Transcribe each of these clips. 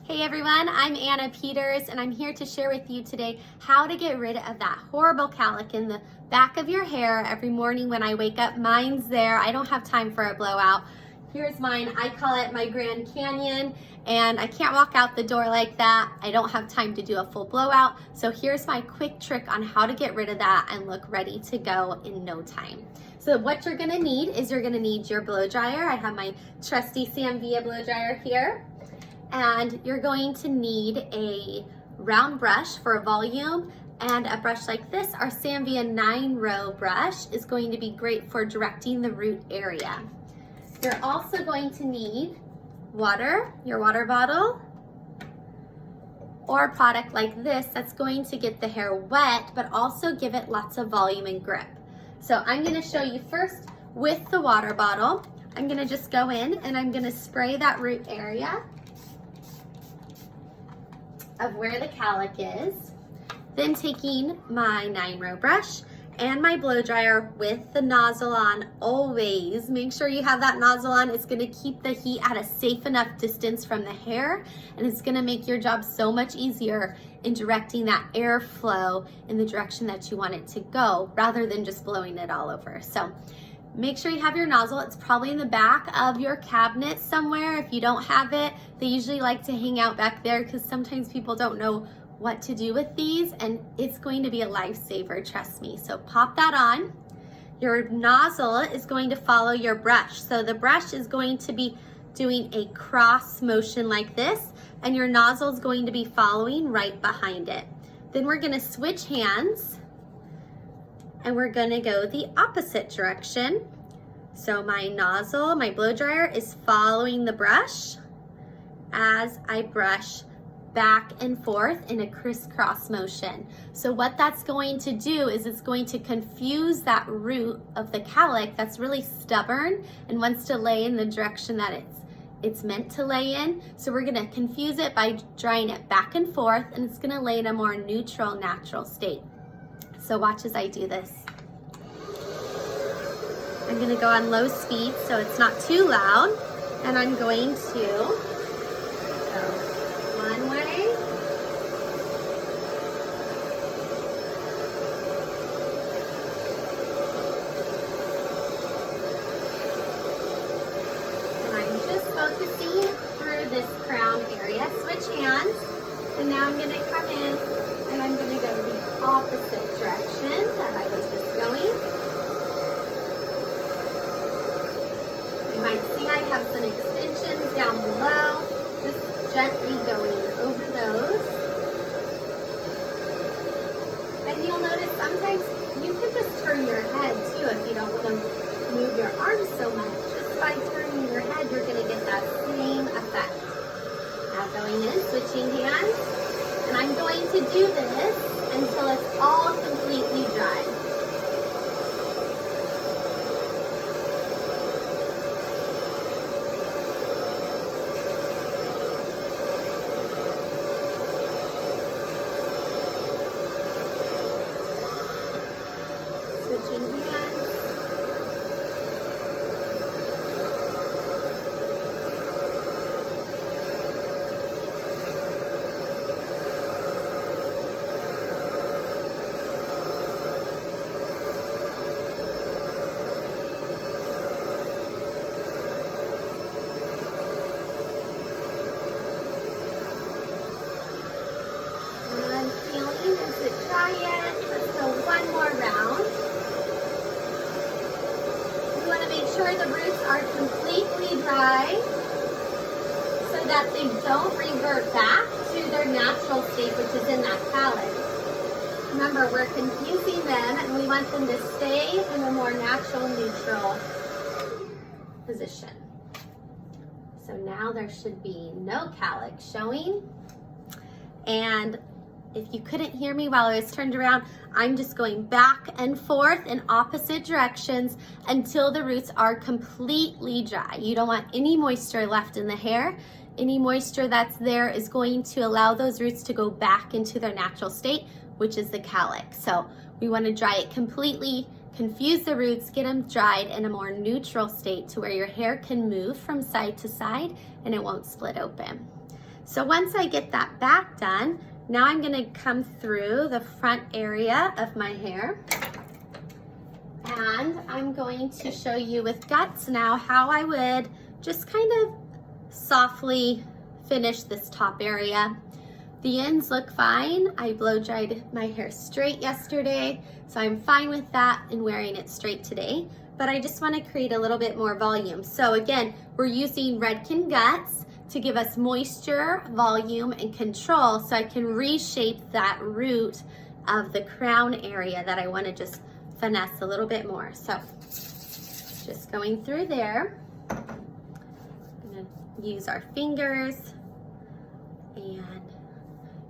Hey everyone, I'm Anna Peters and I'm here to share with you today how to get rid of that horrible cowlick in the back of your hair every morning when I wake up. Mine's there. I don't have time for a blowout. Here's mine. I call it my Grand Canyon and I can't walk out the door like that. I don't have time to do a full blowout. So here's my quick trick on how to get rid of that and look ready to go in no time. So what you're gonna need is you're gonna need your blow dryer. I have my trusty Samvia blow dryer here. And you're going to need a round brush for a volume and a brush like this. Our Samvia 9-row brush is going to be great for directing the root area. You're also going to need water, your water bottle, or a product like this that's going to get the hair wet, but also give it lots of volume and grip. So I'm gonna show you first with the water bottle. I'm gonna just go in and I'm gonna spray that root area of where the cowlick is. Then taking my 9-row brush and my blow dryer with the nozzle on, always make sure you have that nozzle on. It's gonna keep the heat at a safe enough distance from the hair, and it's gonna make your job so much easier in directing that airflow in the direction that you want it to go, rather than just blowing it all over. So make sure you have your nozzle. It's probably in the back of your cabinet somewhere. If you don't have it, they usually like to hang out back there because sometimes people don't know what to do with these, and it's going to be a lifesaver, trust me. So pop that on. Your nozzle is going to follow your brush. So the brush is going to be doing a cross motion like this, and your nozzle is going to be following right behind it. Then we're gonna switch hands and we're gonna go the opposite direction. So my nozzle, my blow dryer is following the brush as I brush back and forth in a crisscross motion. So what that's going to do is it's going to confuse that root of the cowlick that's really stubborn and wants to lay in the direction that it's meant to lay in. So we're gonna confuse it by drying it back and forth, and it's gonna lay in a more neutral, natural state. So watch as I do this. I'm gonna go on low speed so it's not too loud, and I'm going to go one way, and I'm just focusing through this crown area. Switch hands, and now I'm gonna come in and I'm gonna go the opposite direction that I was just going. You might see I have some extensions down below, just gently going over those. And you'll notice sometimes you can just turn your head too if you don't want to move your arms so much. Just by turning your head, you're going to get that same effect. Now going in, switching hands, and I'm going to do this until it's all completely dry. Switching hands. And feeling, is it dry yet? Let's go one more round. You want to make sure the roots are completely dry so that they don't revert back to their natural state, which is in that cowlick. Remember, we're confusing them and we want them to stay in a more natural, neutral position. So now there should be no cowlick showing. And if you couldn't hear me while I was turned around, I'm just going back and forth in opposite directions until the roots are completely dry. You don't want any moisture left in the hair. Any moisture that's there is going to allow those roots to go back into their natural state, which is the cowlick. So we want to dry it completely, confuse the roots, get them dried in a more neutral state to where your hair can move from side to side and it won't split open. So once I get that back done, now I'm gonna come through the front area of my hair, and I'm going to show you with guts now how I would just kind of softly finish this top area. The ends look fine. I blow dried my hair straight yesterday, so I'm fine with that and wearing it straight today, but I just wanna create a little bit more volume. So again, we're using Redken Guts to give us moisture, volume, and control, so I can reshape that root of the crown area that I wanna just finesse a little bit more. So just going through there. I'm gonna use our fingers and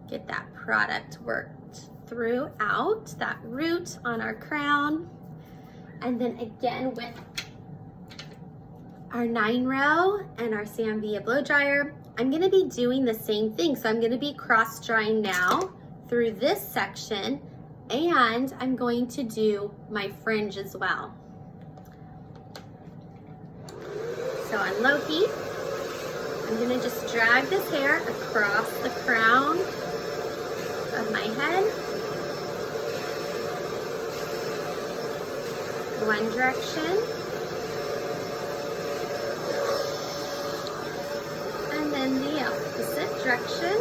get that product worked throughout that root on our crown. And then again with our 9-row and our Samvia blow dryer, I'm gonna be doing the same thing. So I'm gonna be cross drying now through this section, and I'm going to do my fringe as well. So on low heat, I'm gonna just drag this hair across the crown of my head. One direction. And then the opposite direction.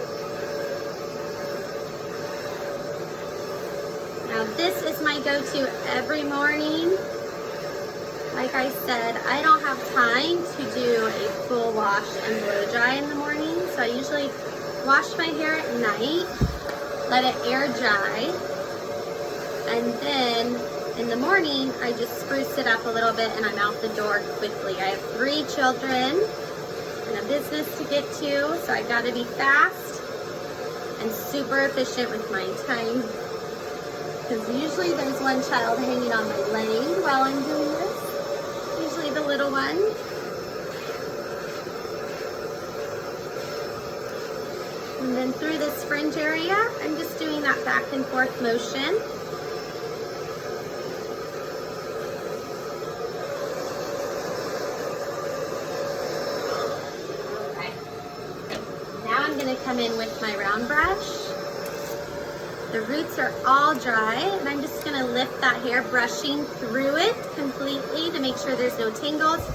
Now this is my go-to every morning. Like I said, I don't have time to do a full wash and blow dry in the morning, so I usually wash my hair at night, let it air dry, and then in the morning I just spruce it up a little bit and I'm out the door quickly. I have 3 children and a business to get to, so I gotta be fast and super efficient with my time, because usually there's one child hanging on my leg while I'm doing this. Usually the little one. And then through this fringe area, I'm just doing that back and forth motion. Okay. Now I'm gonna come in with my round brush. The roots are all dry, and I'm just gonna lift that hair, brushing through it completely to make sure there's no tangles,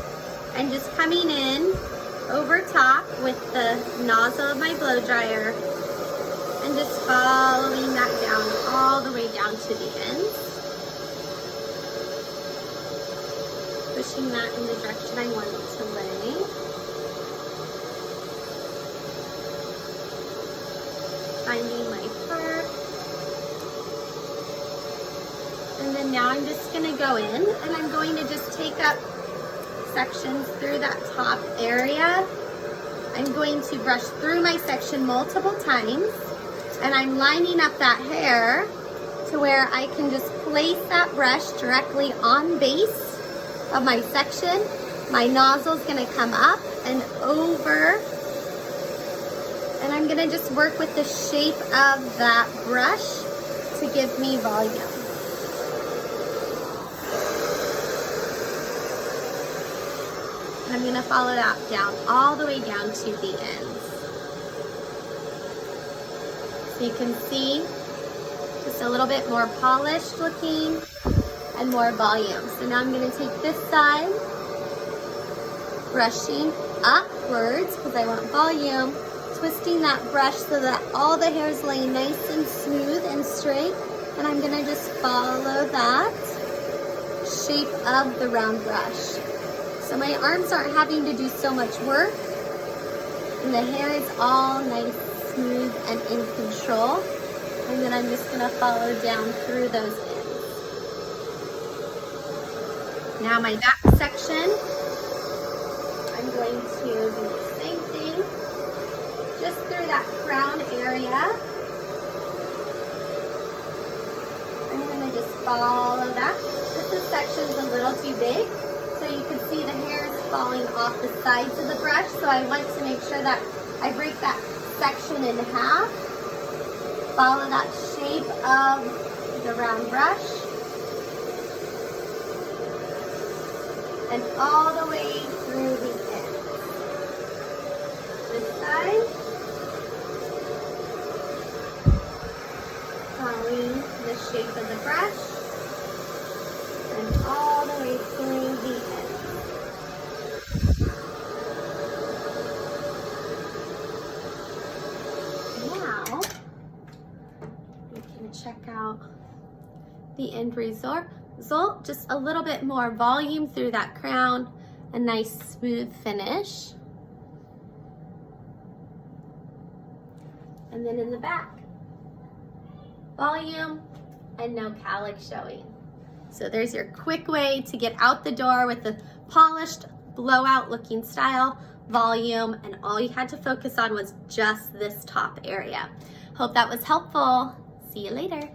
and just coming in over top with the nozzle of my blow dryer and just following that down all the way down to the ends. Pushing that in the direction I want it to lay. Finding my part. And then now I'm just gonna go in and I'm going to just take up sections through that top area. I'm going to brush through my section multiple times, and I'm lining up that hair to where I can just place that brush directly on base of my section. My nozzle is gonna come up and over, and I'm gonna just work with the shape of that brush to give me volume. I'm gonna follow that down all the way down to the ends. So you can see just a little bit more polished looking and more volume. So now I'm gonna take this side, brushing upwards because I want volume, twisting that brush so that all the hairs lay nice and smooth and straight. And I'm gonna just follow that shape of the round brush. So my arms aren't having to do so much work, and the hair is all nice, smooth, and in control. And then I'm just gonna follow down through those ends. Now my back section, I'm going to do the same thing, just through that crown area. I'm gonna just follow that. This section's a little too big, so you can see the hair is falling off the sides of the brush. So I want to make sure that I break that section in half. Follow that shape of the round brush. And all the way through the end. This side. shape of the brush and all the way through the end. Now, we can check out the end result. Just a little bit more volume through that crown, a nice smooth finish. And then in the back, volume and no cowlick showing. So there's your quick way to get out the door with the polished blowout looking style, volume, and all you had to focus on was just this top area. Hope that was helpful. See you later.